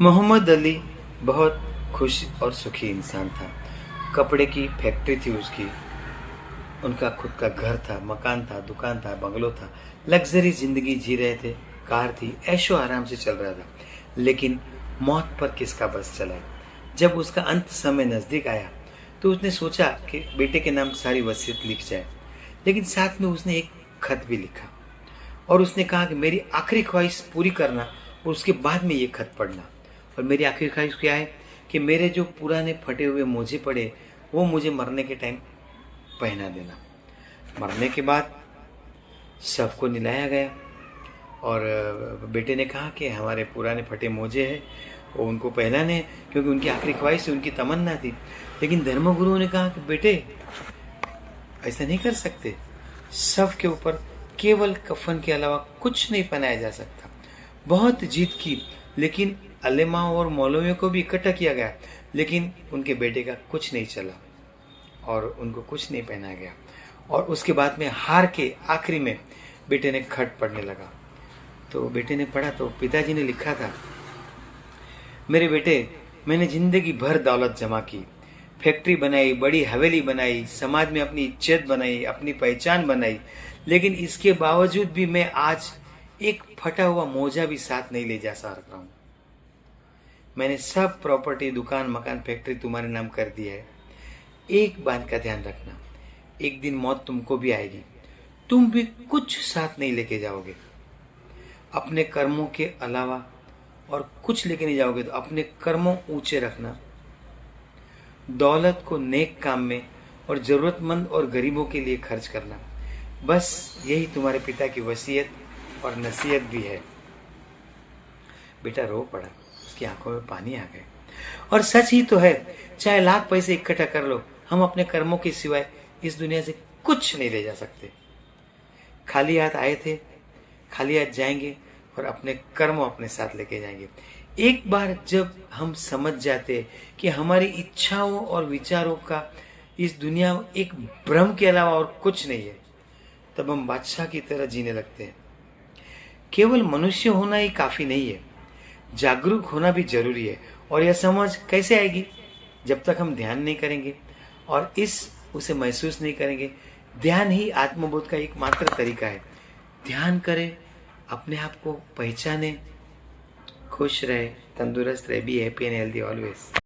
मोहम्मद अली बहुत खुश और सुखी इंसान था। कपड़े की फैक्ट्री थी उसकी, उनका खुद का घर था, मकान था, दुकान था, बंगलो था, लग्जरी जिंदगी जी रहे थे, कार थी, ऐशो आराम से चल रहा था। लेकिन मौत पर किसका बस चला। जब उसका अंत समय नजदीक आया तो उसने सोचा कि बेटे के नाम सारी वसीयत लिख जाए, लेकिन साथ में उसने एक खत भी लिखा और उसने कहा कि मेरी आखिरी ख्वाहिश पूरी करना और उसके बाद में ये खत पढ़ना। और मेरी आखिरी ख्वाहिश क्या है कि मेरे जो पुराने फटे हुए मोजे पड़े वो मुझे मरने के टाइम पहना देना। मरने के बाद सबको निलाया गया और बेटे ने कहा कि हमारे पुराने फटे मोजे हैं वो उनको पहनाने हैं, क्योंकि उनकी आखिरी ख्वाहिश उनकी तमन्ना थी। लेकिन धर्मगुरुओं ने कहा कि बेटे ऐसा नहीं कर सकते, शव के ऊपर केवल कफन के अलावा कुछ नहीं पहनाया जा सकता। बहुत जीत की, लेकिन अलेमाओं और मौलवियों को भी इकट्ठा किया गया, लेकिन उनके बेटे का कुछ नहीं चला और उनको कुछ नहीं पहनाया गया। और उसके बाद में हार के आखिरी में बेटे ने खत पढ़ने लगा। तो बेटे ने पढ़ा तो पिताजी ने लिखा था, मेरे बेटे, मैंने जिंदगी भर दौलत जमा की, फैक्ट्री बनाई, बड़ी हवेली बनाई, समाज में अपनी इज्जत बनाई, अपनी पहचान बनाई, लेकिन इसके बावजूद भी मैं आज एक फटा हुआ मोजा भी साथ नहीं ले जा रहा हूं। मैंने सब प्रॉपर्टी, दुकान, मकान, फैक्ट्री तुम्हारे नाम कर दिया है। एक बात का ध्यान रखना, एक दिन मौत तुमको भी आएगी, तुम भी कुछ साथ नहीं लेके जाओगे। अपने कर्मों के अलावा और कुछ लेके नहीं जाओगे तो अपने कर्मों ऊंचे रखना। दौलत को नेक काम में और जरूरतमंद और गरीबों के लिए खर्च करना। बस यही तुम्हारे पिता की वसीयत और नसीहत भी है। बेटा रो पड़ा, उसकी आंखों में पानी आ गए। और सच ही तो है, चाहे लाख पैसे इकट्ठा कर लो, हम अपने कर्मों के सिवाय इस दुनिया से कुछ नहीं ले जा सकते। खाली हाथ आए थे, खाली हाथ जाएंगे और अपने कर्म अपने साथ लेके जाएंगे। एक बार जब हम समझ जाते कि हमारी इच्छाओं और विचारों का इस दुनिया में एक भ्रम के अलावा और कुछ नहीं है, तब हम बादशाह की तरह जीने लगते हैं। केवल मनुष्य होना ही काफी नहीं है, जागरूक होना भी जरूरी है। और यह समझ कैसे आएगी? जब तक हम ध्यान नहीं करेंगे और उसे महसूस नहीं करेंगे। ध्यान ही आत्मबोध का एकमात्र तरीका है। ध्यान करें, अपने आप को पहचाने, खुश रहे, तंदुरुस्त रहे, be happy and healthy always.